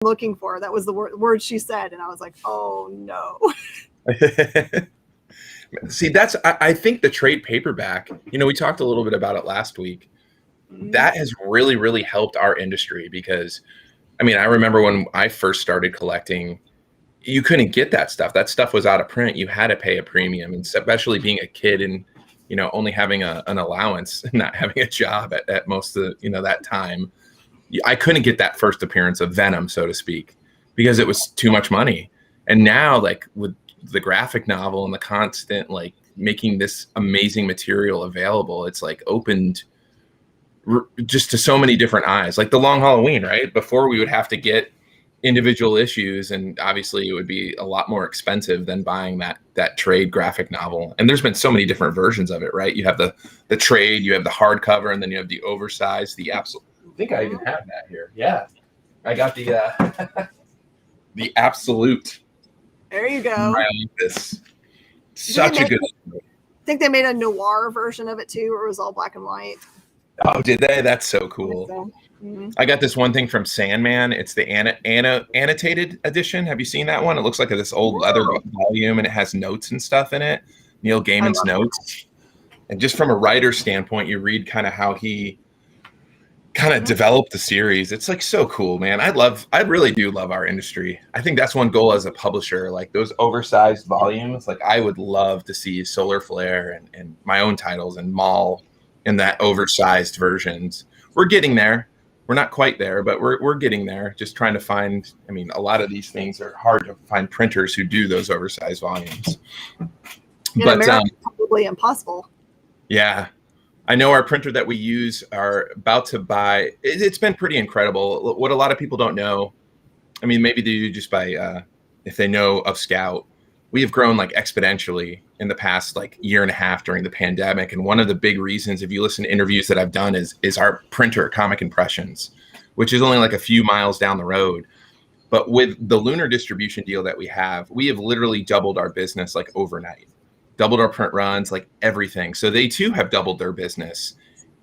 looking for. That was the word she said. And I was like, oh no. See, I think the trade paperback, we talked a little bit about it last week. That has really, really helped our industry because, I remember when I first started collecting, you couldn't get that stuff. That stuff was out of print. You had to pay a premium, and especially being a kid and, only having an allowance and not having a job at most of, that time. I couldn't get that first appearance of Venom, so to speak, because it was too much money. And now, like with the graphic novel and the constant, like making this amazing material available, it's like opened just to so many different eyes. Like the Long Halloween, right? Before we would have to get individual issues, and obviously it would be a lot more expensive than buying that trade graphic novel. And there's been so many different versions of it, right? You have the trade, you have the hardcover, and then you have the oversized, the absolute. I think I even have that here. Yeah, I got the the absolute. There you go. I like this. Such a good. I think they made a noir version of it too, where it was all black and white. Oh, did they? That's so cool. Mm-hmm. I got this one thing from Sandman. It's the annotated edition. Have you seen that one? It looks like this old leather volume, and it has notes and stuff in it. Neil Gaiman's notes. And just from a writer's standpoint, you read kind of how he kind of developed the series. It's like so cool, man. I really do love our industry. I think that's one goal as a publisher, like those oversized volumes. Like I would love to see Solar Flare and my own titles and Maul in that oversized versions. We're getting there. We're not quite there, but we're getting there. Just trying to find, a lot of these things are hard to find printers who do those oversized volumes. In America, it's probably impossible. Yeah. I know our printer that we use are about to buy. It's been pretty incredible. What a lot of people don't know, maybe they do just by, if they know of Scout, we have grown like exponentially in the past like year and a half during the pandemic. And one of the big reasons, if you listen to interviews that I've done, is our printer, Comic Impressions, which is only like a few miles down the road. But with the Lunar distribution deal that we have literally doubled our business like overnight. Doubled our print runs, like everything. So they too have doubled their business.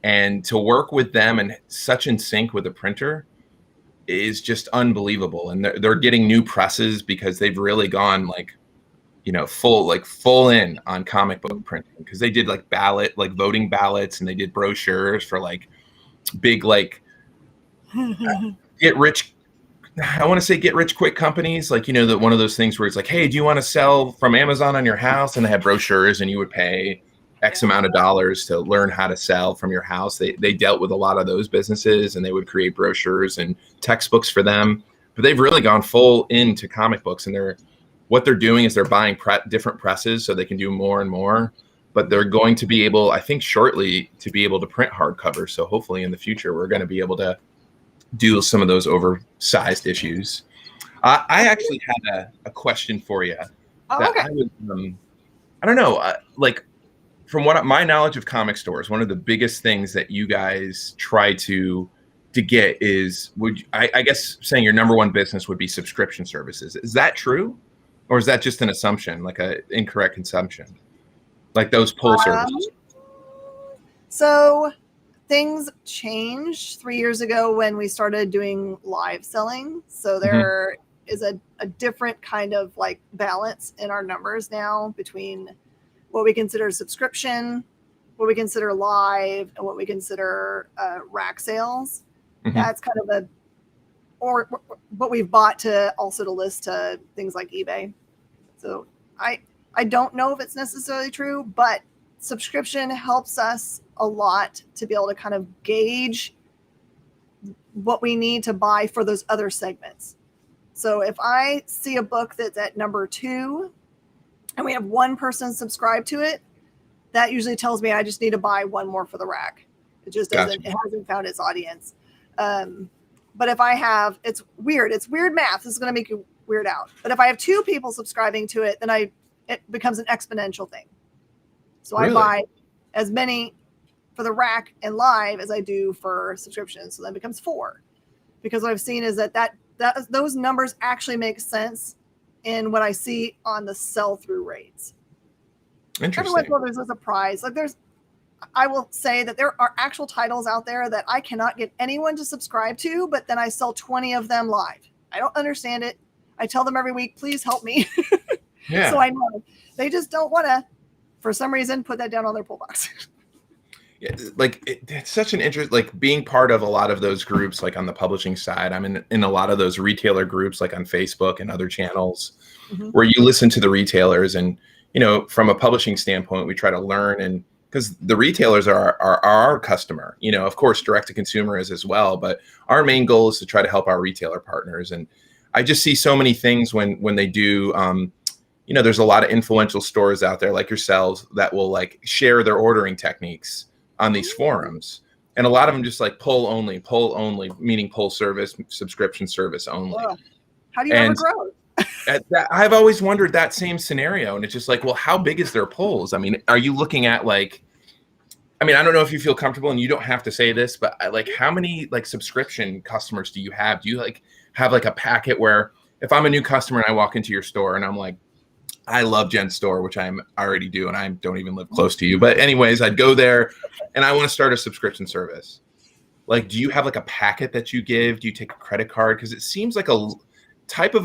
And to work with them and such in sync with the printer is just unbelievable. And they're getting new presses because they've really gone like, full in on comic book printing, because they did like voting ballots, and they did brochures for like big, like get rich quick companies, like, that one of those things where it's like, hey, do you want to sell from Amazon on your house? And they had brochures, and you would pay X amount of dollars to learn how to sell from your house. They dealt with a lot of those businesses, and they would create brochures and textbooks for them. But they've really gone full into comic books, and what they're doing is they're buying different presses so they can do more and more. But they're going to be able, I think shortly, to be able to print hardcover. So hopefully in the future, we're going to be able to do some of those oversized issues. I actually had a question for you. Okay. I don't know, like from my knowledge of comic stores, one of the biggest things that you guys try to get is, I guess saying your number one business would be subscription services. Is that true? Or is that just an assumption, like an incorrect consumption? Like those pull services? So things changed 3 years ago when we started doing live selling. So there is a different kind of like balance in our numbers now between what we consider subscription, what we consider live, and what we consider rack sales. That's kind of or what we've bought to list to things like eBay. So I don't know if it's necessarily true, but subscription helps us a lot to be able to kind of gauge what we need to buy for those other segments. So if I see a book that's at number 2 and we have one person subscribed to it, that usually tells me I just need to buy one more for the rack. It just doesn't, It hasn't found its audience. But if I have, it's weird math. This is going to make you weird out. But if I have 2 people subscribing to it, then it becomes an exponential thing. So really? I buy as many for the rack and live as I do for subscriptions. So that becomes 4. Because what I've seen is that those numbers actually make sense in what I see on the sell-through rates. Interesting. Every once in a while there's a surprise. I will say that there are actual titles out there that I cannot get anyone to subscribe to, but then I sell 20 of them live. I don't understand it. I tell them every week, please help me. Yeah. So I know they just don't want to, for some reason, put that down on their pull box. Yeah, like it's such an interest, like being part of a lot of those groups, like on the publishing side. I'm in a lot of those retailer groups, like on Facebook and other channels, where you listen to the retailers, and from a publishing standpoint, we try to learn, and because the retailers are our customer, of course, direct to consumer is as well, but our main goal is to try to help our retailer partners. And I just see so many things when they do. There's a lot of influential stores out there like yourselves that will like share their ordering techniques on these forums, and a lot of them just like pull only, meaning pull service, subscription service only. Ugh. How do you ever grow? I've always wondered that same scenario, and it's just like, well, how big is their polls? I mean, are you looking at like, I don't know if you feel comfortable, and you don't have to say this, but like, how many like subscription customers do you have? Do you like have like a packet where if I'm a new customer and I walk into your store and I'm like, I love Jen's store, which I already do, and I don't even live close to you. But anyways, I'd go there and I want to start a subscription service. Like, do you have like a packet that you give? Do you take a credit card? Because it seems like a type of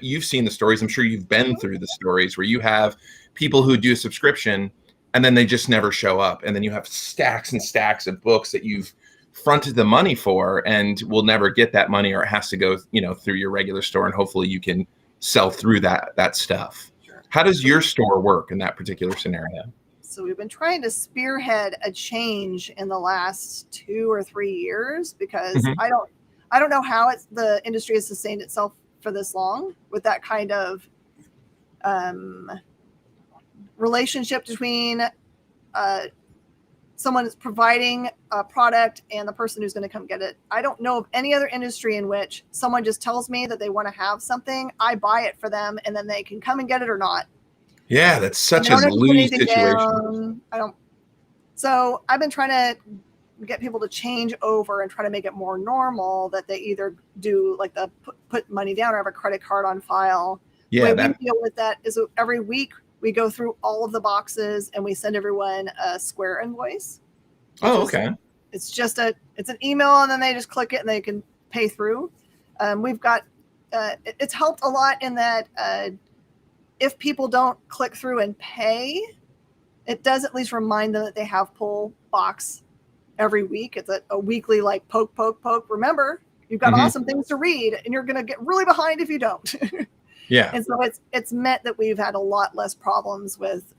you've seen the stories. I'm sure you've been through the stories where you have people who do a subscription and then they just never show up. And then you have stacks and stacks of books that you've fronted the money for and will never get that money, or it has to go, through your regular store, and hopefully you can sell through that stuff. Sure. How does your store work in that particular scenario? So we've been trying to spearhead a change in the last 2 or 3 years, because I don't know how the industry has sustained itself for this long with that kind of relationship between someone that's providing a product and the person who's going to come get it. I don't know of any other industry in which someone just tells me that they want to have something, I buy it for them, and then they can come and get it or not. Yeah, that's such a lose situation. So I've been trying to get people to change over and try to make it more normal that they either do like the put money down or have a credit card on file. Yeah, the way we deal with that is every week we go through all of the boxes and we send everyone a Square invoice. Oh, okay. It's an email, and then they just click it and they can pay through. We've got, it's helped a lot in that if people don't click through and pay, it does at least remind them that they have pull box every week. It's a weekly like poke. Remember, you've got awesome things to read, and you're going to get really behind if you don't. Yeah. And so it's meant that we've had a lot less problems with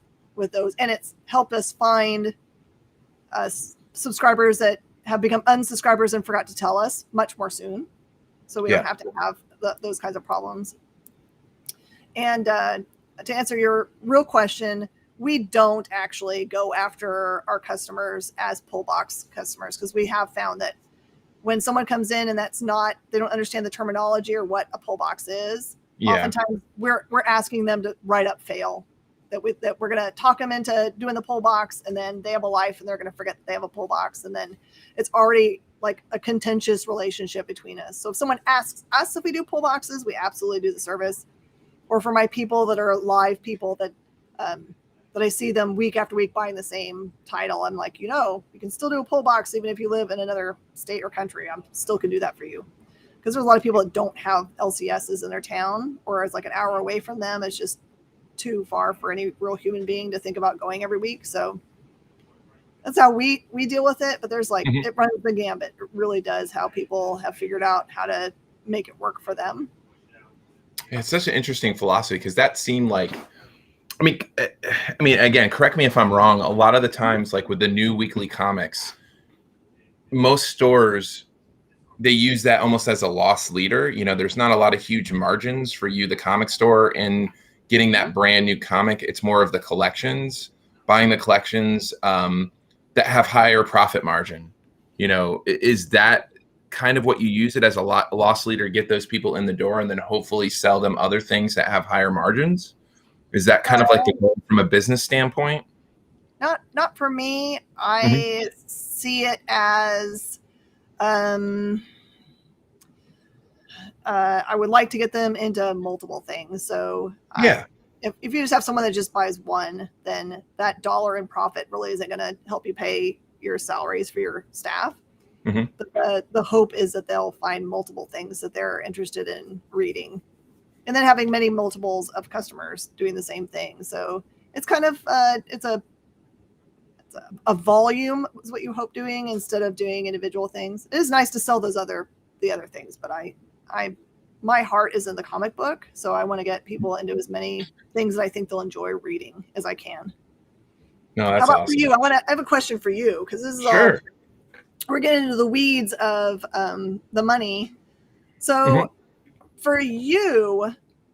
those, and it's helped us find subscribers that have become unsubscribers and forgot to tell us much more soon. So we don't have to have those kinds of problems. And to answer your real question, we don't actually go after our customers as pull box customers, because we have found that when someone comes in and they don't understand the terminology or what a pull box is, oftentimes we're asking them to write up fail, that we're going to talk them into doing the pull box, and then they have a life and they're going to forget that they have a pull box, and then it's already like a contentious relationship between us. So if someone asks us if we do pull boxes, we absolutely do the service. Or for my people that are live people that I see them week after week buying the same title, I'm like, you can still do a pull box even if you live in another state or country. I still can do that for you. Because there's a lot of people that don't have LCSs in their town, or it's like an hour away from them. It's just too far for any real human being to think about going every week. So that's how we deal with it. But there's it runs the gambit. It really does, how people have figured out how to make it work for them. It's such an interesting philosophy, because that seemed like, I mean, again, correct me if I'm wrong. A lot of the times, like with the new weekly comics, most stores, they use that almost as a loss leader. There's not a lot of huge margins for you, the comic store, in getting that brand new comic. It's more of the collections, buying the collections that have higher profit margin. Is that kind of what you use it as a loss leader, get those people in the door and then hopefully sell them other things that have higher margins? Is that kind of like the goal from a business standpoint? Not for me. I see it as I would like to get them into multiple things. So if you just have someone that just buys one, then that dollar in profit really isn't going to help you pay your salaries for your staff. Hmm. The hope is that they'll find multiple things that they're interested in reading, and then having many multiples of customers doing the same thing. So it's kind of a volume is what you hope doing instead of doing individual things. It is nice to sell the other things, but I my heart is in the comic book, so I want to get people into as many things that I think they'll enjoy reading as I can. No, How that's about for awesome. you? I have a question for you, because this is all, Sure. we're getting into the weeds of the money. Hmm. So for you,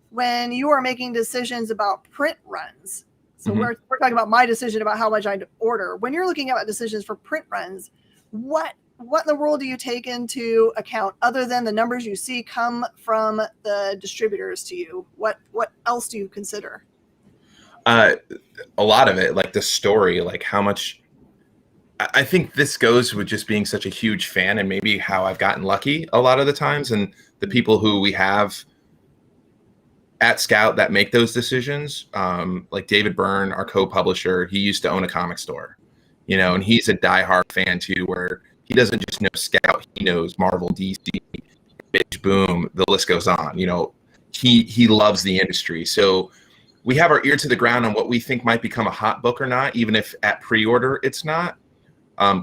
when you are making decisions about print runs, so Hmm. we're talking about my decision about how much I'd order. When you're looking at decisions for print runs, what in the world do you take into account other than the numbers you see come from the distributors to you? What else do you consider? Uh, a lot of it, like the story, like how much. I think this goes with just being such a huge fan, and maybe how I've gotten lucky a lot of the times, and the people who we have at Scout that make those decisions, like David Byrne, our co-publisher, he used to own a comic store, and he's a diehard fan too, where he doesn't just know Scout, he knows Marvel, DC, Bitch Boom, the list goes on. He loves the industry. So we have our ear to the ground on what we think might become a hot book or not, even if at pre-order it's not.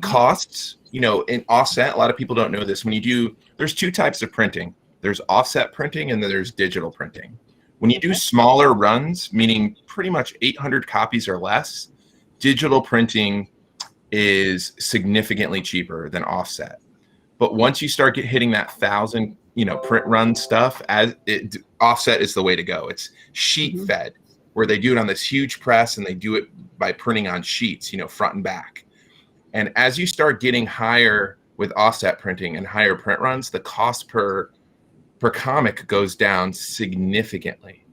Costs, in offset, a lot of people don't know this. There's two types of printing. There's offset printing and then there's digital printing. When you do Okay. smaller runs, meaning pretty much 800 copies or less, digital printing is significantly cheaper than offset. But once you start hitting that 1,000, print run stuff, offset is the way to go. It's sheet fed, where they do it on this huge press and they do it by printing on sheets, front and back. And as you start getting higher with offset printing and higher print runs, the cost per comic goes down significantly.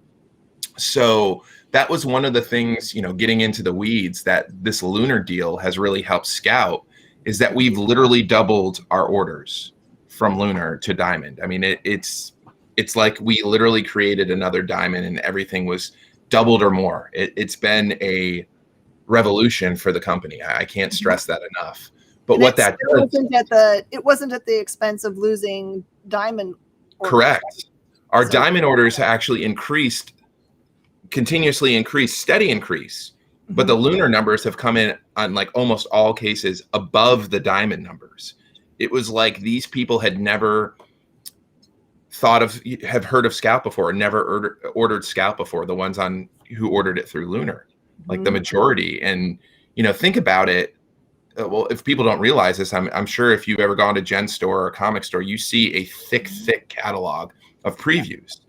So that was one of the things, getting into the weeds, that this Lunar deal has really helped Scout, is that we've literally doubled our orders from Lunar to Diamond. I mean, it's like we literally created another Diamond and everything was doubled or more. It's been a revolution for the company. I can't stress that enough. But And what that does, it wasn't at the expense of losing diamond orders. correct. Our So Diamond orders actually continuously increased, steady increase. But the Lunar numbers have come in on like almost all cases above the Diamond numbers. It was like these people had never have heard of Scout before, never ordered Scout before, the ones who ordered it through Lunar, like the majority. And think about it. Well, if people don't realize this, I'm sure if you've ever gone to Gen Store or a comic store, you see a thick catalog of previews.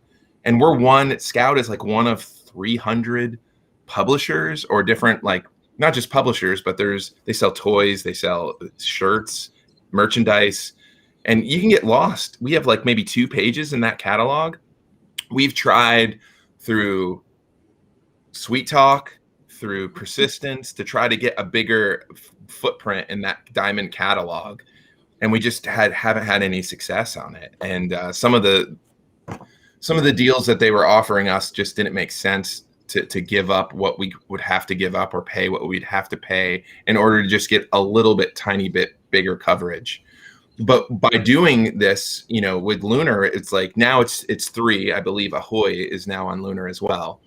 And Scout is like one of 300 publishers, or different, like, not just publishers, but they sell toys, they sell shirts, merchandise, and you can get lost. We have like maybe 2 pages in that catalog. We've tried through Sweet Talk, through persistence, to try to get a bigger footprint in that Diamond catalog, and we just haven't had any success on it. And some of the deals that they were offering us just didn't make sense to give up what we would have to give up, or pay what we'd have to pay in order to just get a little bit, tiny bit bigger coverage. But by doing this, with Lunar, it's like now it's 3. I believe Ahoy is now on Lunar as well.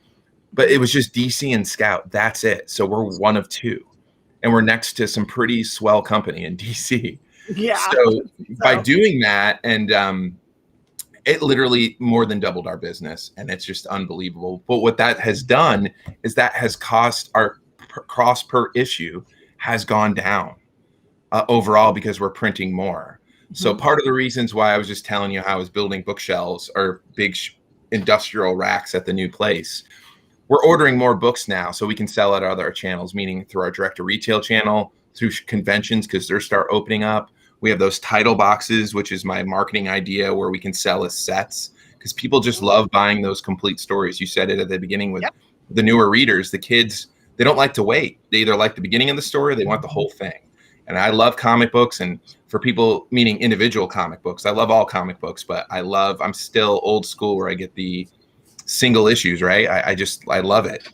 But it was just DC and Scout. That's it. So we're one of 2. And we're next to some pretty swell company in DC. yeah. So by doing that, and it literally more than doubled our business, and it's just unbelievable. But what that has done is that has cost our cost per issue has gone down overall, because we're printing more. So part of the reasons why I was just telling you how I was building bookshelves or big industrial racks at the new place, we're ordering more books now so we can sell at other channels, meaning through our direct to retail channel, through conventions, because they're start opening up. We have those title boxes, which is my marketing idea, where we can sell as sets, because people just love buying those complete stories. You said it at the beginning with the newer readers, the kids, they don't like to wait. They either like the beginning of the story, or they want the whole thing. And I love comic books, and for people, meaning individual comic books, I love all comic books, but I'm still old school, where I get the single issues, right? I love it.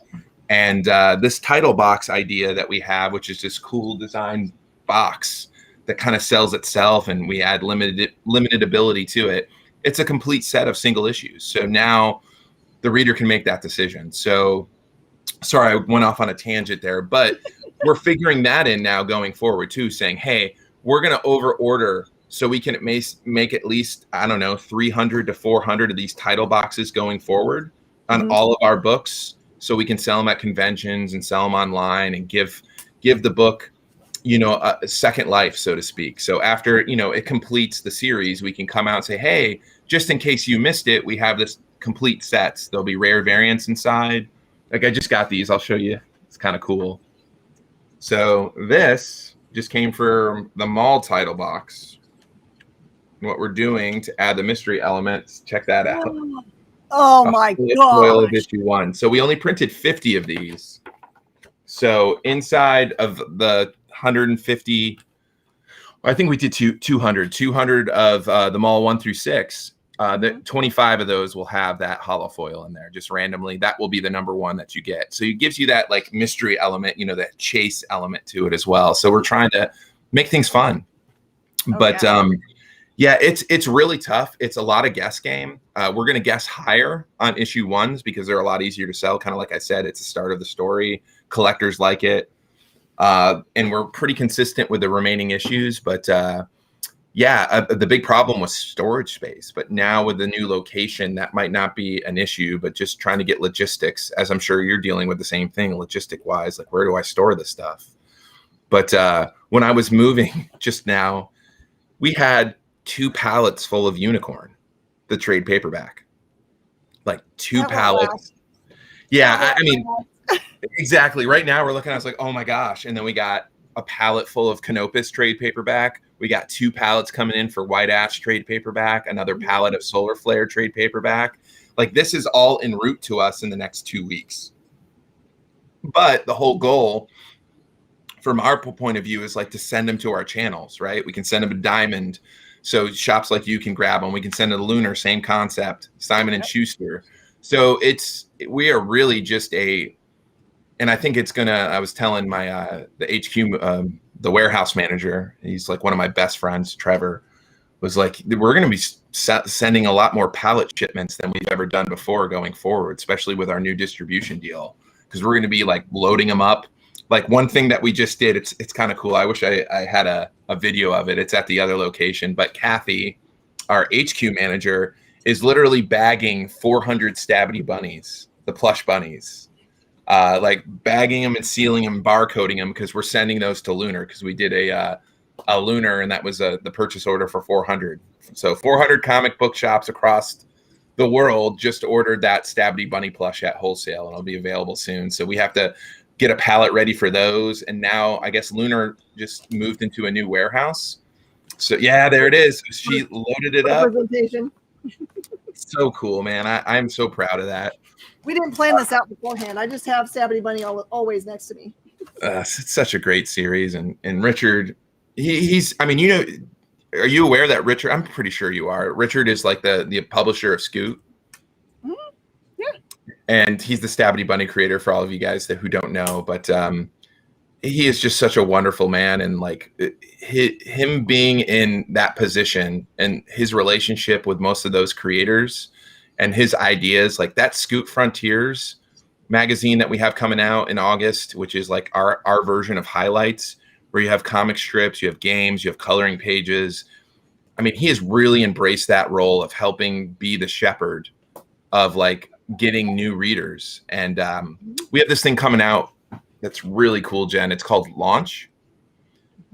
And this title box idea that we have, which is this cool design box, that kind of sells itself, and we add limited ability to it. It's a complete set of single issues. So now the reader can make that decision. So sorry, I went off on a tangent there, but we're figuring that in now going forward too, saying, hey, we're going to over order so we can make at least, I don't know, 300 to 400 of these title boxes going forward on all of our books, so we can sell them at conventions and sell them online and give the book, you know, a second life, so to speak. So after, you know, it completes the series, we can come out and say, hey, just in case you missed it, we have this complete sets. There'll be rare variants inside. Like I just got these. I'll show you. It's kind of cool. So this just came from the mall title box. And what we're doing to add the mystery elements, check that out. Oh my gosh. Foil of issue 1. So we only printed 50 of these. So inside of the 150, I think we did 200 of the mall 1 through 6. The 25 of those will have that hollow foil in there just randomly. That will be the number 1 that you get. So it gives you that like mystery element, you know, that chase element to it as well. So we're trying to make things fun. But yeah, it's really tough. It's a lot of guess game. We're going to guess higher on issue 1s because they're a lot easier to sell. Kind of like I said, it's the start of the story. Collectors like it. And we're pretty consistent with the remaining issues. But the big problem was storage space. But now with the new location, that might not be an issue, but just trying to get logistics, as I'm sure you're dealing with the same thing logistic wise, like where do I store this stuff? But when I was moving just now, we had 2 pallets full of Unicorn, the trade paperback, like 2 pallets. Yeah. I mean, exactly. Right now we're looking, I was like, oh my gosh. And then we got a pallet full of Canopus trade paperback. We got 2 pallets coming in for White Ash trade paperback, another pallet of Solar Flare trade paperback. Like this is all en route to us in the next 2 weeks. But the whole goal from our point of view is like to send them to our channels, right? We can send them to Diamond, so shops like you can grab them. We can send them to Lunar, same concept, Simon and Schuster. So we are really just and I think it's gonna, I was telling my, the HQ, the warehouse manager, he's like one of my best friends, Trevor, was like, we're going to be sending a lot more pallet shipments than we've ever done before going forward, especially with our new distribution deal, because we're going to be like loading them up. Like one thing that we just did, it's kind of cool. I wish I had a video of it. It's at the other location, but Kathy, our HQ manager, is literally bagging 400 Stabity bunnies, the plush bunnies, like bagging them and sealing them, barcoding them, because we're sending those to Lunar, because we did a Lunar, and that was the purchase order for 400. So 400 comic book shops across the world just ordered that Stabity bunny plush at wholesale, and it'll be available soon. So we have to get a pallet ready for those. And now I guess Lunar just moved into a new warehouse. So yeah, there it is. She loaded it up. So cool, man. I'm so proud of that. We didn't plan this out beforehand. I just have Stabity Bunny always next to me. It's such a great series. And Richard, he's, I mean, you know, are you aware that Richard, I'm pretty sure you are, Richard is like the publisher of Scoot. Mm-hmm. Yeah. And he's the Stabity Bunny creator for all of you guys who don't know, but he is just such a wonderful man. And like him being in that position and his relationship with most of those creators and his ideas, like that Scoot Frontiers magazine that we have coming out in August, which is like our version of highlights, where you have comic strips, you have games, you have coloring pages. I mean, he has really embraced that role of helping be the shepherd of like getting new readers. And we have this thing coming out that's really cool, Jen. It's called Launch.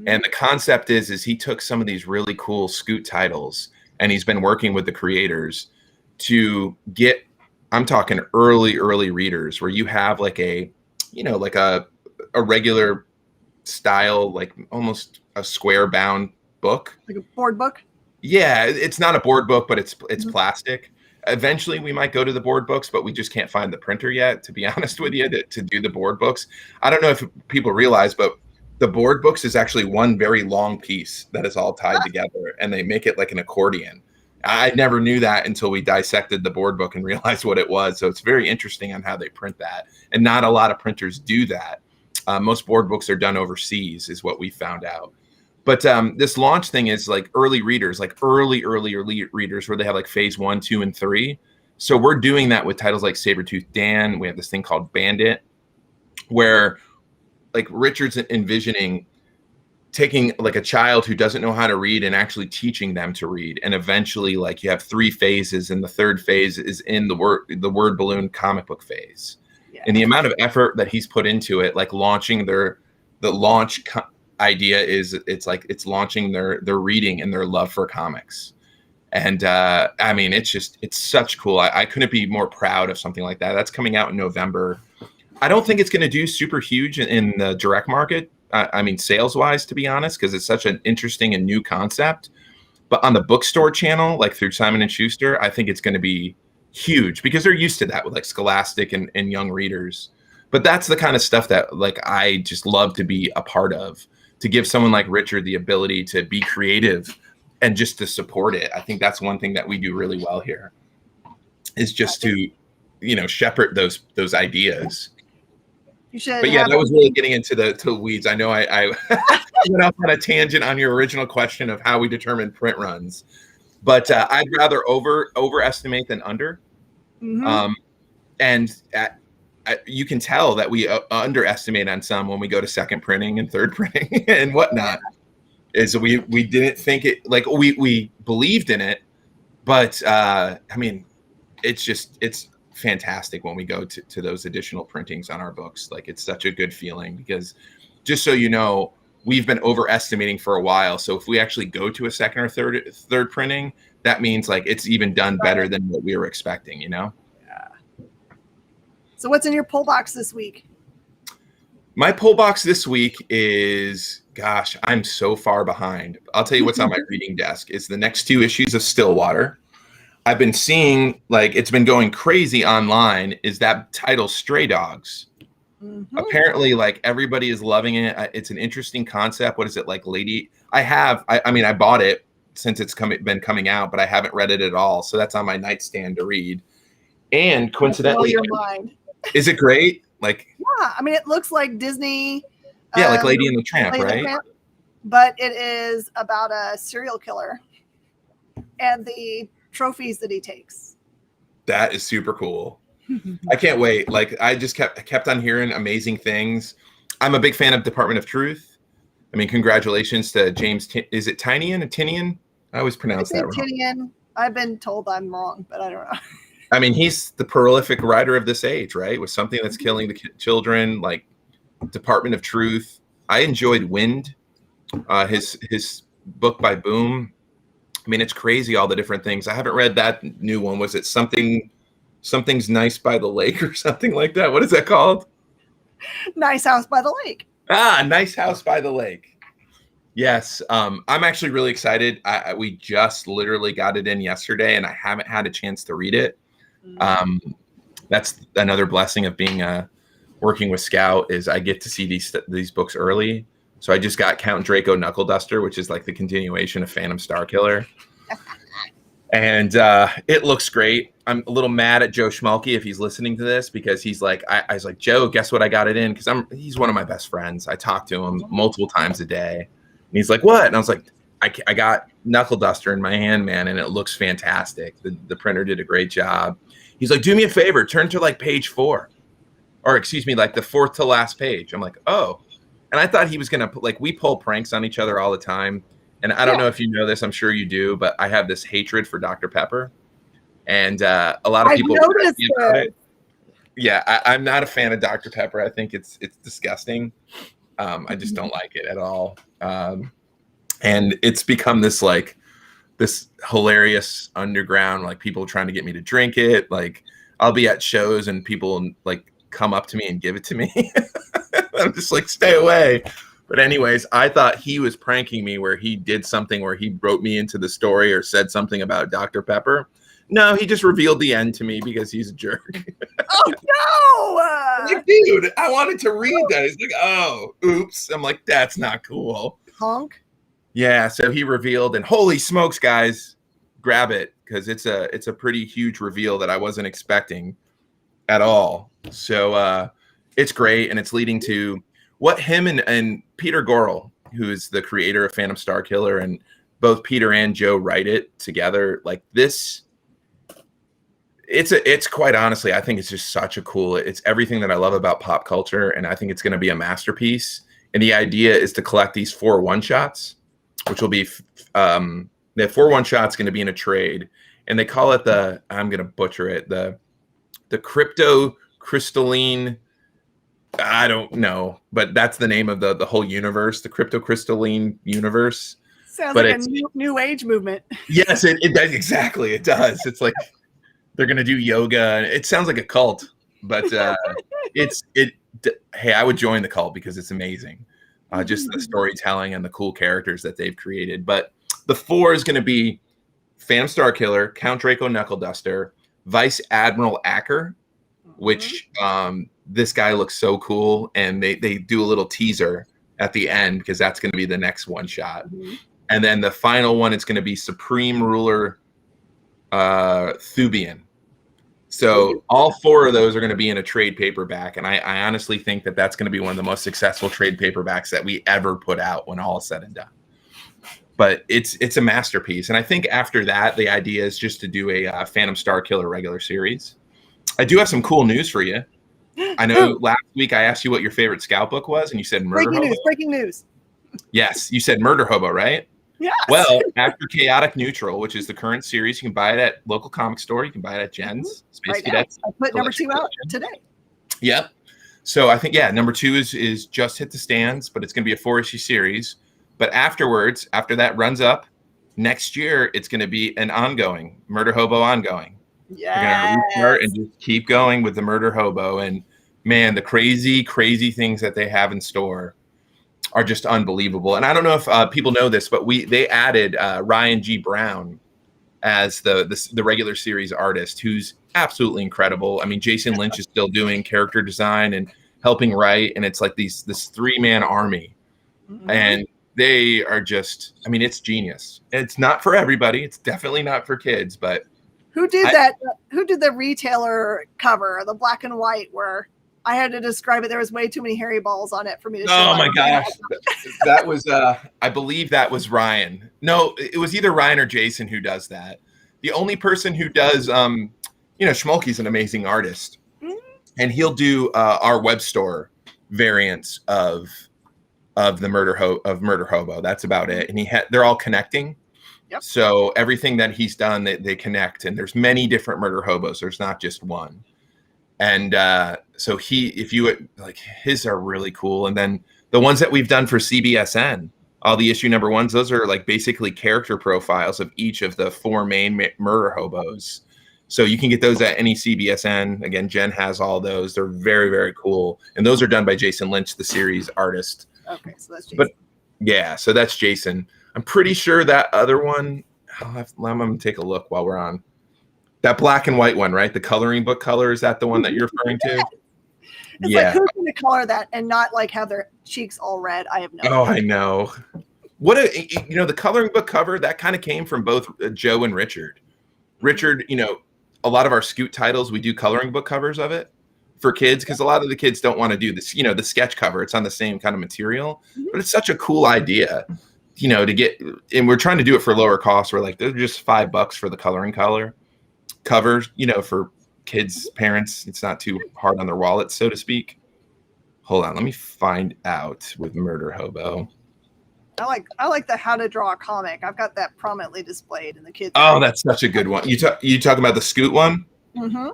And the concept is he took some of these really cool Scoot titles, and he's been working with the creators to get, I'm talking early readers, where you have like a, you know, like a regular style, like almost a square bound book. Like a board book? Yeah, it's not a board book, but it's plastic. Eventually we might go to the board books, but we just can't find the printer yet, to be honest with you, to do the board books. I don't know if people realize, but the board books is actually one very long piece that is all tied together, and they make it like an accordion. I never knew that until we dissected the board book and realized what it was. So it's very interesting on how they print that. And not a lot of printers do that. Most board books are done overseas, is what we found out. But this launch thing is like early readers, like early readers where they have like phase 1, 2, and 3. So we're doing that with titles like Sabretooth Dan. We have this thing called Bandit, where like Richard's envisioning taking like a child who doesn't know how to read and actually teaching them to read. And eventually like you have 3 phases, and the third phase is in the word balloon comic book phase. Yeah. And the amount of effort that he's put into it, like launching the launch idea is it's launching their reading and their love for comics. And I mean, it's such cool. I couldn't be more proud of something like that. That's coming out in November. I don't think it's going to do super huge in the direct market. I mean, sales wise, to be honest, because it's such an interesting and new concept. But on the bookstore channel, like through Simon and Schuster, I think it's going to be huge because they're used to that with like Scholastic and young readers. But that's the kind of stuff that like I just love to be a part of, to give someone like Richard the ability to be creative and just to support it. I think that's one thing that we do really well here, is just to, shepherd those ideas. You should. But yeah, that was really getting into the weeds. I know I went off on a tangent on your original question of how we determine print runs, but I'd rather overestimate than under. Mm-hmm. You can tell that we underestimate on some when we go to second printing and third printing and whatnot. Is we didn't think it, like we believed in it, but I mean, it's fantastic when we go to those additional printings on our books. Like, it's such a good feeling, because just so you know, we've been overestimating for a while. So if we actually go to a second or third printing, that means like it's even done better than what we were expecting, Yeah. So what's in your pull box this week? My pull box this week is, gosh, I'm so far behind. I'll tell you what's on my reading desk. It's the next 2 issues of Stillwater. I've been seeing, like, it's been going crazy online, is that title Stray Dogs. Mm-hmm. Apparently, like, everybody is loving it. It's an interesting concept. What is it, like, Lady? I mean, I bought it since it's been coming out, but I haven't read it at all. So that's on my nightstand to read. And coincidentally, blow your mind. Is it great? Like, yeah, I mean, it looks like Disney. Yeah, like Lady and the Tramp, right? But it is about a serial killer and the trophies that he takes. That is super cool. I can't wait. Like, I just kept on hearing amazing things. I'm a big fan of Department of Truth. I mean, congratulations to James. Is it Tynion or Tinian? I always pronounce that wrong. Tinian. I've been told I'm wrong, but I don't know. I mean, he's the prolific writer of this age, right? With Something That's Killing the Children, like Department of Truth. I enjoyed Wind, his book by Boom. I mean, it's crazy, all the different things. I haven't read that new one. Was it Something's Nice by the Lake or something like that? What is that called? Nice House by the Lake. Nice House by the Lake. Yes. I'm actually really excited. We just literally got it in yesterday, and I haven't had a chance to read it. That's another blessing of being working with Scout, is I get to see these books early. So I just got Count Draco Knuckle Duster, which is like the continuation of Phantom Star Killer. And it looks great. I'm a little mad at Joe Schmalke if he's listening to this, because he's like, I was like, Joe, guess what I got it in? Because he's one of my best friends. I talk to him multiple times a day. And he's like, what? And I was like, I got Knuckle Duster in my hand, man, and it looks fantastic. The printer did a great job. He's like, do me a favor, turn to like page 4. Or excuse me, like the 4th to last page. I'm like, oh. And I thought he was going to, like, we pull pranks on each other all the time. And I don't know if you know this, I'm sure you do, but I have this hatred for Dr. Pepper. And a lot of people noticed it. Yeah, I'm not a fan of Dr. Pepper. I think it's disgusting. I just don't like it at all. And it's become this hilarious underground, like people trying to get me to drink it. Like, I'll be at shows and people like come up to me and give it to me. I'm just like, stay away. But anyways, I thought he was pranking me, where he did something where he wrote me into the story or said something about Dr. Pepper. No, he just revealed the end to me because he's a jerk. Oh, no! Like, dude, I wanted to read that. He's like, oh, oops. I'm like, that's not cool. Honk. Yeah, so he revealed, and holy smokes, guys, grab it, because it's a pretty huge reveal that I wasn't expecting at all. So it's great, and it's leading to what him and Peter Gorel, who is the creator of Phantom Star Killer, and both Peter and Joe write it together. Like this, it's quite honestly, I think it's just such a cool. It's everything that I love about pop culture, and I think it's going to be a masterpiece. And the idea is to collect these 4 one-shots, which will be the 4 one-shots going to be in a trade, and they call it I'm going to butcher it, the crypto crystalline. I don't know, but that's the name of the whole universe, the crypto crystalline universe. Sounds but like a new age movement. Yes, it does. Exactly. It does. It's like they're going to do yoga. It sounds like a cult, but hey, I would join the cult because it's amazing. Just the storytelling and the cool characters that they've created. But the 4 is going to be Phantom Star Killer, Count Draco Knuckle Duster, Vice Admiral Acker, which this guy looks so cool, and they do a little teaser at the end because that's going to be the next one shot. And then the final one is going to be Supreme Ruler Thubian. So all 4 of those are going to be in a trade paperback, and I honestly think that that's going to be one of the most successful trade paperbacks that we ever put out when all is said and done. But it's a masterpiece, and I think after that, the idea is just to do a Phantom Star Killer regular series. I do have some cool news for you. I know last week I asked you what your favorite Scout book was, and you said Murder Hobo. Breaking news. Yes, you said Murder Hobo, right? Yes. Well, after Chaotic Neutral, which is the current series, you can buy it at local comic store. You can buy it at Jen's. Space right Cadets. I put number 2 out today. Yep. So I think, number 2 is just hit the stands, but it's going to be a 4-issue series. But afterwards, after that runs up, next year, it's going to be an ongoing, Murder Hobo ongoing. Yeah. We're going to restart and just keep going with the Murder Hobo. And man, the crazy, crazy things that they have in store are just unbelievable. And I don't know if people know this, but they added Ryan G. Brown as the regular series artist, who's absolutely incredible. I mean, Jason Lynch is still doing character design and helping write, and it's like this 3-man army. And they are just, I mean, it's genius. It's not for everybody. It's definitely not for kids, but who did that? Who did the retailer cover, the black and white, where I had to describe it? There was way too many hairy balls on it for me to show. Oh my gosh. That was, I believe that was Ryan. No, it was either Ryan or Jason who does that. The only person who does, Schmolky's an amazing artist, and he'll do our web store variants of the Murder Hobo. That's about it. And they're all connecting. Yep. So everything that he's done, they connect, and there's many different Murder Hobos. There's not just one. And so his are really cool. And then the ones that we've done for CBSN, all the issue number 1s, those are like basically character profiles of each of the 4 main Murder Hobos. So you can get those at any CBSN. Again, Jen has all those. They're very, very cool. And those are done by Jason Lynch, the series artist. Okay, so that's Jason. But yeah, so that's Jason. I'm pretty sure that other one, I'm going to take a look while we're on. That black and white one, right? The coloring book color, is that the one that you're referring to? It's like, who's going to color that and not like have their cheeks all red? I have no idea. I know. The coloring book cover, that kind of came from both Joe and Richard. Richard, a lot of our Scoot titles, we do coloring book covers of it for kids, because a lot of the kids don't want to do this, the sketch cover. It's on the same kind of material, but it's such a cool idea, to get, and we're trying to do it for lower cost. We're like, they're just $5 for the coloring covers, for kids, parents. It's not too hard on their wallets, so to speak. Hold on, let me find out with Murder Hobo. I like the how to draw a comic. I've got that prominently displayed in the kids. Oh, that's such a good one. You talking about the Scoot one? Mm-hmm.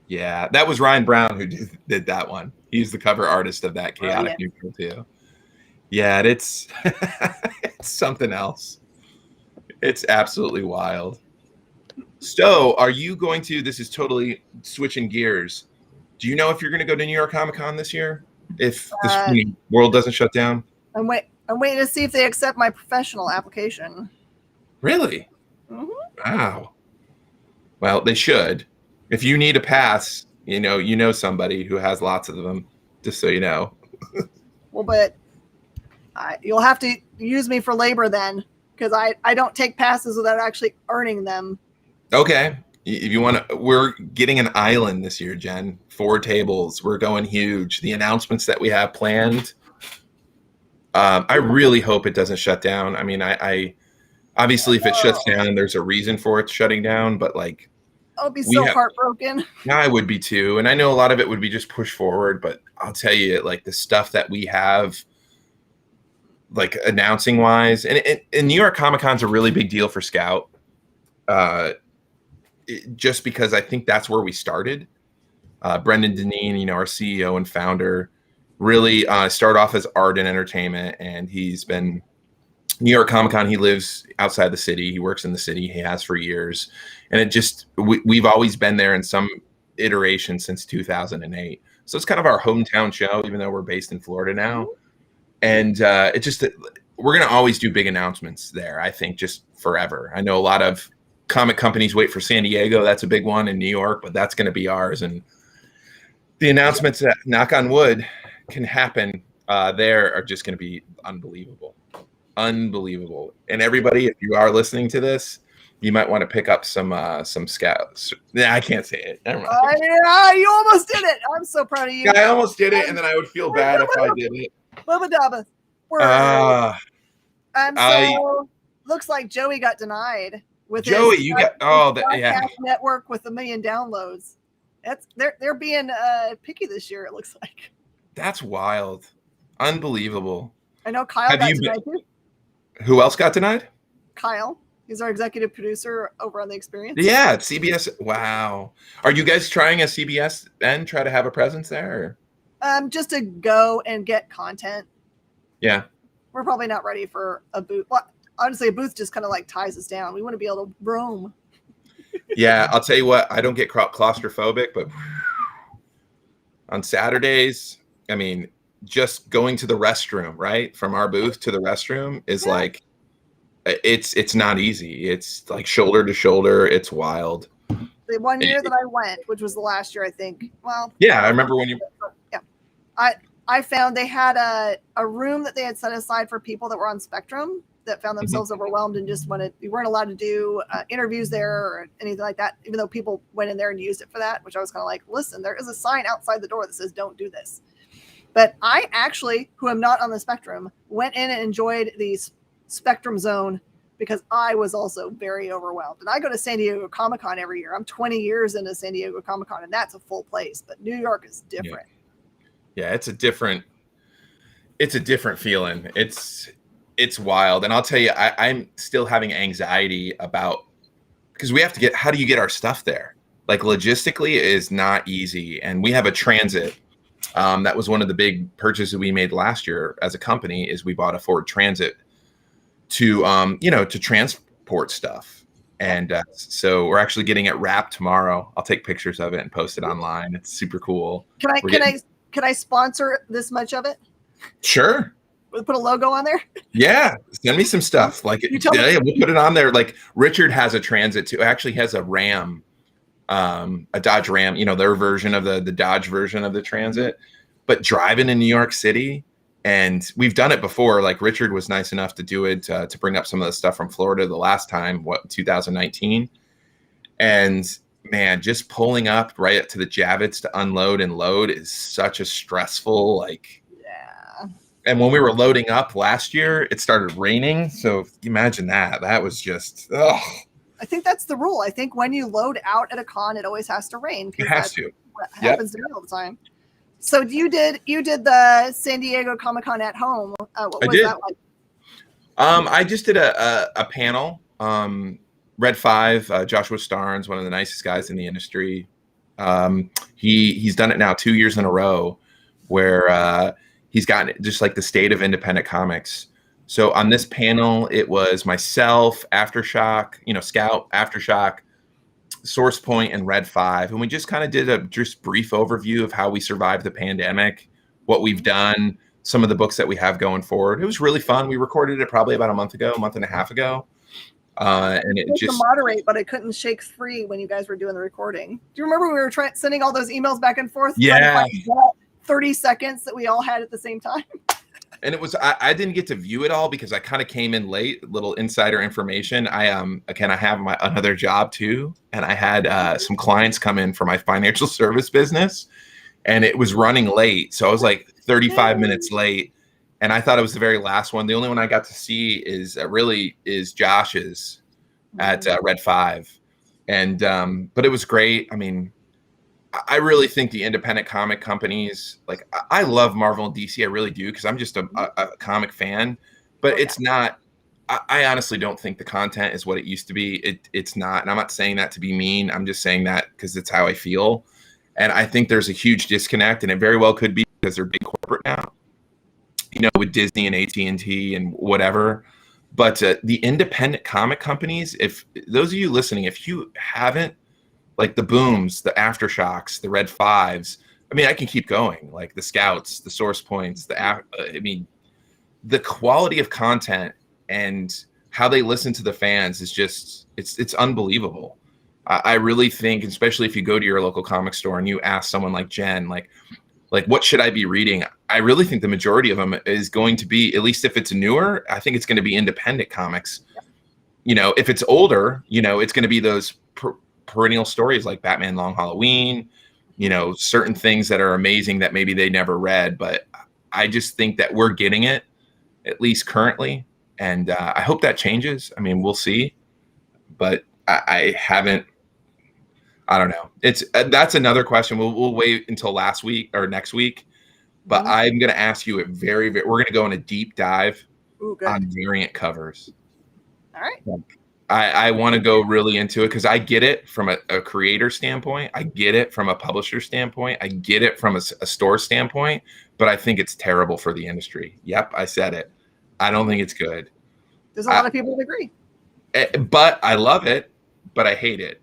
Yeah, that was Ryan Brown who did that one. He's the cover artist of that Chaotic Neutral too. Yeah, it's something else. It's absolutely wild. So, are you going to? This is totally switching gears. Do you know if you're going to go to New York Comic Con this year? If the world doesn't shut down? I'm waiting to see if they accept my professional application. Really? Mm-hmm. Wow. Well, they should. If you need a pass, you know somebody who has lots of them, just so you know. Well, but you'll have to use me for labor then, because I don't take passes without actually earning them. Okay. If you want to, we're getting an island this year, Jen. 4 tables. We're going huge. The announcements that we have planned, I really hope it doesn't shut down. I mean, I obviously if it shuts down, there's a reason for it shutting down, but like I'll be we so have, heartbroken. I would be too. And I know a lot of it would be just push forward, but I'll tell you, like the stuff that we have, like announcing wise, and New York Comic Con's a really big deal for Scout. Just because I think that's where we started. Brendan Deneen, you know, our CEO and founder, really started off as art and entertainment, and he's been New York Comic Con. He lives outside the city. He works in the city. He has for years, and it just we've always been there in some iteration since 2008. So it's kind of our hometown show, even though we're based in Florida now. And it just we're gonna always do big announcements there. I think just forever. I know a lot of comic companies wait for San Diego. That's a big one in New York, but that's going to be ours. And the announcements that, knock on wood, can happen there are just going to be unbelievable. Unbelievable. And everybody, if you are listening to this, you might want to pick up some scouts. Nah, I can't say it. Never mind. You almost did it. I'm so proud of you. Yeah, I almost did it, and then I would feel bad if I did it. Bubba Dabba. Looks like Joey got denied with Joey. His, you got yeah. Network with 1 million downloads. They're being picky this year. It looks like. That's wild. Unbelievable. I know Kyle got denied too. Who else got denied? Kyle. He's our executive producer over on The Experience. Yeah, CBS. Wow. Are you guys trying a CBS then? Try to have a presence there? Just to go and get content. Yeah. We're probably not ready for a booth. Well, honestly, a booth just kind of like ties us down. We want to be able to roam. Yeah, I'll tell you what. I don't get claustrophobic, but on Saturdays, I mean, just going to the restroom, right, from our booth to the restroom is like, it's not easy. It's like shoulder to shoulder. It's wild. The 1 year that I went, which was the last year, I think. Well, yeah, I remember when you. Yeah, I found they had a room that they had set aside for people that were on Spectrum that found themselves overwhelmed and just you weren't allowed to do interviews there or anything like that, even though people went in there and used it for that, which I was kind of like, listen, there is a sign outside the door that says don't do this. But I actually, who am not on the Spectrum, went in and enjoyed the Spectrum zone because I was also very overwhelmed. And I go to San Diego Comic Con every year. I'm 20 years into San Diego Comic Con, and that's a full place. But New York is different. Yeah, it's a different feeling. It's wild. And I'll tell you, I'm still having anxiety about, because we have to how do you get our stuff there? Like logistically it is not easy. And we have a transit. That was one of the big purchases we made last year as a company, is we bought a Ford Transit to transport stuff. And so we're actually getting it wrapped tomorrow. I'll take pictures of it and post it online. It's super cool. Can I sponsor this much of it? Sure. We'll put a logo on there. Yeah, send me some stuff. Like, we'll put it on there. Like Richard has a Transit too. Actually, has a Ram, a Dodge Ram. You know, their version of the Dodge version of the Transit. But driving in New York City, and we've done it before. Like Richard was nice enough to do it to bring up some of the stuff from Florida the last time, 2019, and man, just pulling up right up to the Javits to unload and load is such a stressful, like. And when we were loading up last year, it started raining. So imagine that. That was just, ugh. I think that's the rule. I think when you load out at a con, it always has to rain. It has to. What happens to me all the time. So you did the San Diego Comic Con at home. What was that like? I just did a panel. Red 5, Joshua Starnes, one of the nicest guys in the industry. He's done it now 2 years in a row, where he's gotten it, just like the state of independent comics. So on this panel, it was myself, Aftershock, Scout, Aftershock, Source Point, and Red 5. And we just kind of did a just brief overview of how we survived the pandemic, what we've done, some of the books that we have going forward. It was really fun. We recorded it probably about a month and a half ago. And it just to moderate, but I couldn't shake free when you guys were doing the recording. Do you remember we were sending all those emails back and forth? Yeah. 30 seconds that we all had at the same time. And it was, I didn't get to view it all because I kind of came in late, little insider information. I have my another job too. And I had some clients come in for my financial service business, and it was running late. So I was like 35 minutes late. and I thought it was the very last one. The only one I got to see is really is Josh's at Red 5, and but it was great. I mean, I really think the independent comic companies, like I love Marvel and DC, I really do, because I'm just a comic fan. But it's not. I honestly don't think the content is what it used to be. It's not, and I'm not saying that to be mean. I'm just saying that because it's how I feel, and I think there's a huge disconnect, and it very well could be because they're big corporate now, you know, with Disney and AT&T and whatever. But the independent comic companies, if those of you listening, if you haven't, like the Booms, the Aftershocks, the Red Fives, I mean, I can keep going, like the Scouts, the Source Points, I mean, the quality of content and how they listen to the fans is just, it's unbelievable. I really think, especially if you go to your local comic store and you ask someone like Jen, like what should I be reading? I really think the majority of them is going to be, at least if it's newer, I think it's going to be independent comics. You know, if it's older, you know, it's going to be those perennial stories like Batman Long Halloween, you know, certain things that are amazing that maybe they never read. But I just think that we're getting it, at least currently. And I hope that changes. I mean, we'll see. But I haven't, I don't know. It's that's another question. We'll wait until last week or next week. But I'm going to ask you we're going to go in a deep dive on variant covers. All right. I want to go really into it because I get it from a creator standpoint. I get it from a publisher standpoint. I get it from a store standpoint. But I think it's terrible for the industry. Yep, I said it. I don't think it's good. There's a lot of people that agree. But I love it, but I hate it.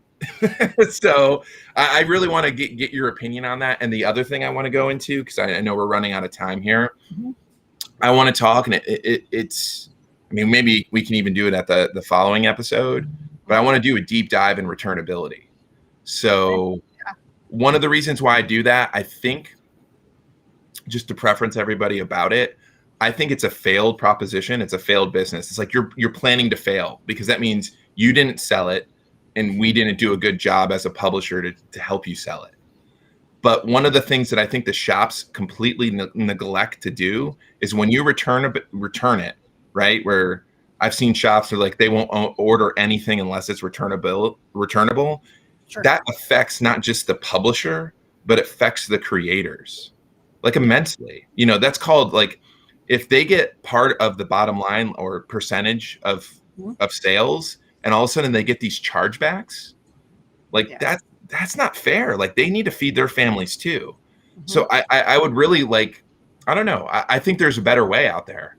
So I really want to get your opinion on that. And the other thing I want to go into, because I know we're running out of time here, I want to talk, and it's, I mean, maybe we can even do it at the following episode, but I want to do a deep dive in returnability. So one of the reasons why I do that, I think, just to preference everybody about it, I think it's a failed proposition. It's a failed business. It's like you're planning to fail because that means you didn't sell it and we didn't do a good job as a publisher to help you sell it. But one of the things that I think the shops completely neglect to do is when you return it, right? Where I've seen shops where like they won't order anything unless it's returnable. Sure. That affects not just the publisher, but it affects the creators like immensely. You know, that's called like, if they get part of the bottom line or percentage of sales, and all of a sudden they get these chargebacks, like that's not fair. Like they need to feed their families too. So I would really like, I don't know. I think there's a better way out there.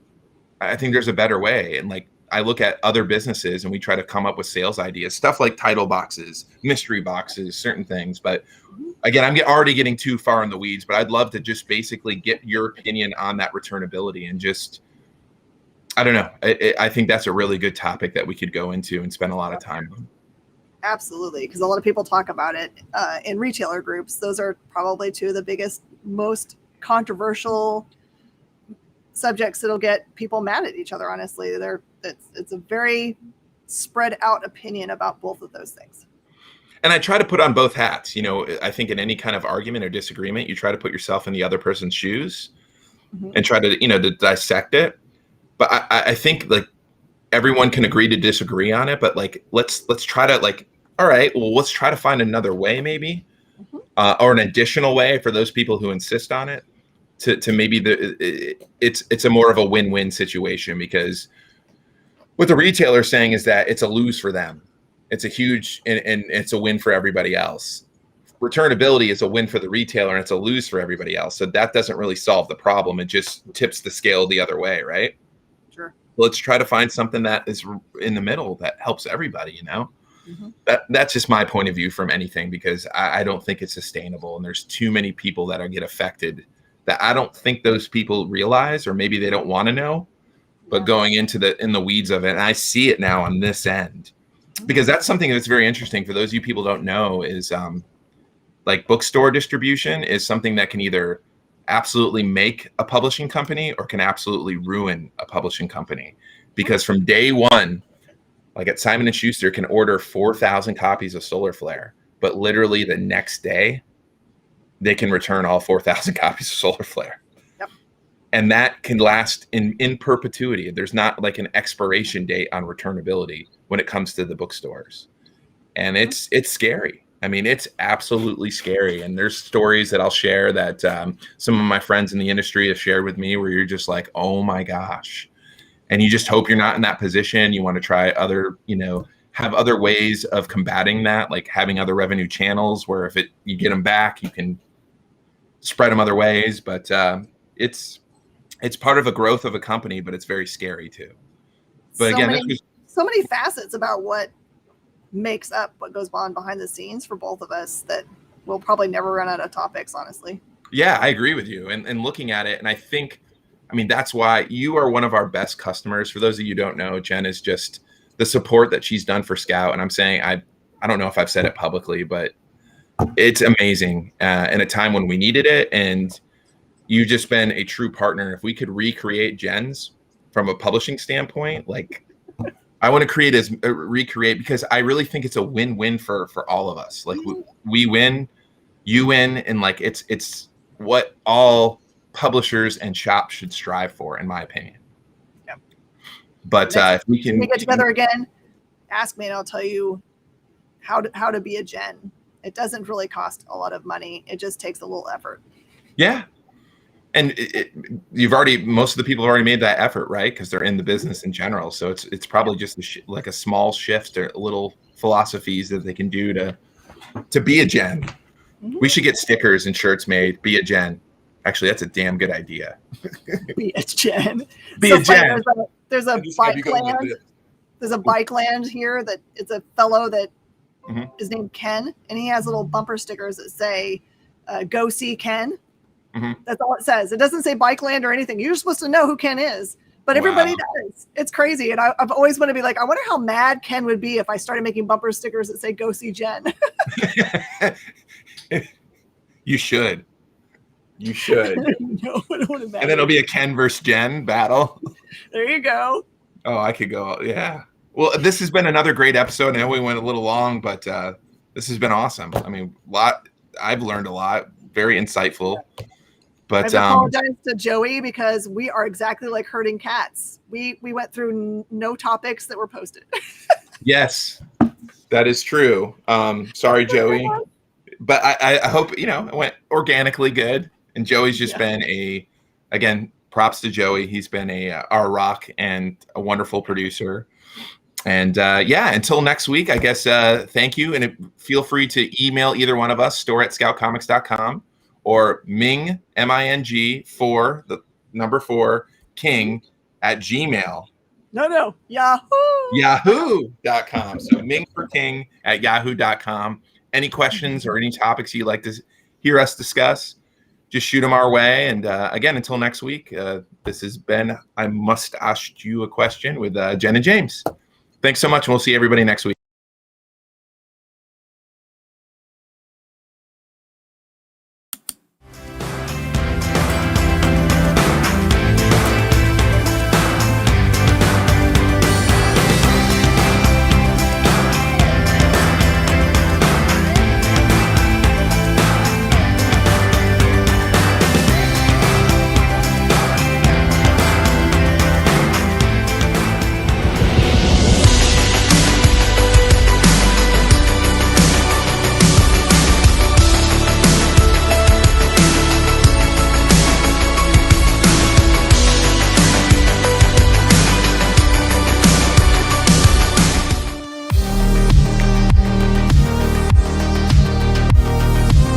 I think there's a better way. And like, I look at other businesses and we try to come up with sales ideas, stuff like title boxes, mystery boxes, certain things. But again, I'm already getting too far in the weeds, but I'd love to just basically get your opinion on that returnability and just, I don't know. I think that's a really good topic that we could go into and spend a lot of time on. Absolutely. Because a lot of people talk about it in retailer groups. Those are probably two of the biggest, most controversial subjects that'll get people mad at each other. Honestly, it's a very spread out opinion about both of those things. And I try to put on both hats. You know, I think in any kind of argument or disagreement, you try to put yourself in the other person's shoes and try to, you know, to dissect it. But I think like everyone can agree to disagree on it. But like, let's try to like, all right, well, let's try to find another way maybe or an additional way for those people who insist on it to maybe it's a more of a win-win situation, because what the retailer is saying is that it's a lose for them. It's a huge, and it's a win for everybody else. Returnability is a win for the retailer and it's a lose for everybody else. So that doesn't really solve the problem. It just tips the scale the other way, right? Sure. Let's try to find something that is in the middle that helps everybody, you know? That's just my point of view from anything, because I don't think it's sustainable. And there's too many people that get affected that I don't think those people realize, or maybe they don't want to know, but going into in the weeds of it. And I see it now on this end. Because that's something that's very interesting for those of you people don't know is like bookstore distribution is something that can either absolutely make a publishing company or can absolutely ruin a publishing company. Because from day one, like at Simon & Schuster can order 4,000 copies of Solar Flare, but literally the next day they can return all 4,000 copies of Solar Flare. Yep. and that can last in perpetuity. There's not like an expiration date on returnability when it comes to the bookstores, and it's scary. I mean, it's absolutely scary. And there's stories that I'll share that some of my friends in the industry have shared with me, where you're just like, oh my gosh, and you just hope you're not in that position. You want to try other, have other ways of combating that, like having other revenue channels where if you get them back, you can spread them other ways. But it's part of a growth of a company, but it's very scary too. But again, so many facets about what makes up what goes on behind the scenes for both of us that we'll probably never run out of topics, honestly. Yeah, I agree with you. And looking at it, and I think, that's why you are one of our best customers. For those of you who don't know, Jen is just the support that she's done for Scout. And I'm saying, I don't know if I've said it publicly, but it's amazing in a time when we needed it. And you've just been a true partner. If we could recreate Jen's from a publishing standpoint, like I want to recreate, because I really think it's a win-win for all of us. Like we win, you win, and like it's what all publishers and shops should strive for, in my opinion. Yep. But if we can get together again, ask me and I'll tell you how to be a Jen. It doesn't really cost a lot of money. It just takes a little effort. Yeah. And most of the people have already made that effort, right? Because they're in the business in general. So it's probably just like a small shift or little philosophies that they can do to be a Jen. Mm-hmm. We should get stickers and shirts made. Be a Jen. Actually, that's a damn good idea. Be a Jen. Be a Jen. There's a bike land. There's a bike land here that it's a fellow that is named Ken, and he has little bumper stickers that say, "Go see Ken." Mm-hmm. That's all it says. It doesn't say bike land or anything. You're supposed to know who Ken is, but everybody does. It's crazy. And I've always wanted to be like, I wonder how mad Ken would be if I started making bumper stickers that say "Go see Jen." You should. No, I don't want to. And then it'll be a Ken versus Jen battle. There you go. Oh, I could go. Yeah. Well, this has been another great episode. I know we went a little long, but this has been awesome. I've learned a lot. Very insightful. But I apologize to Joey because we are exactly like herding cats. We went through no topics that were posted. Yes, that is true. Sorry, Joey. But I hope, it went organically good. And Joey's just been again, props to Joey. He's been our rock and a wonderful producer. And until next week, I guess, thank you. And feel free to email either one of us, store@scoutcomics.com, or Ming, MING, 4, the number 4, King @gmail. No, Yahoo. Yahoo.com. So Ming for King @yahoo.com. Any questions or any topics you'd like to hear us discuss, just shoot them our way. And again, until next week, this has been I Must Ask You a Question with Jen and James. Thanks so much, and we'll see everybody next week.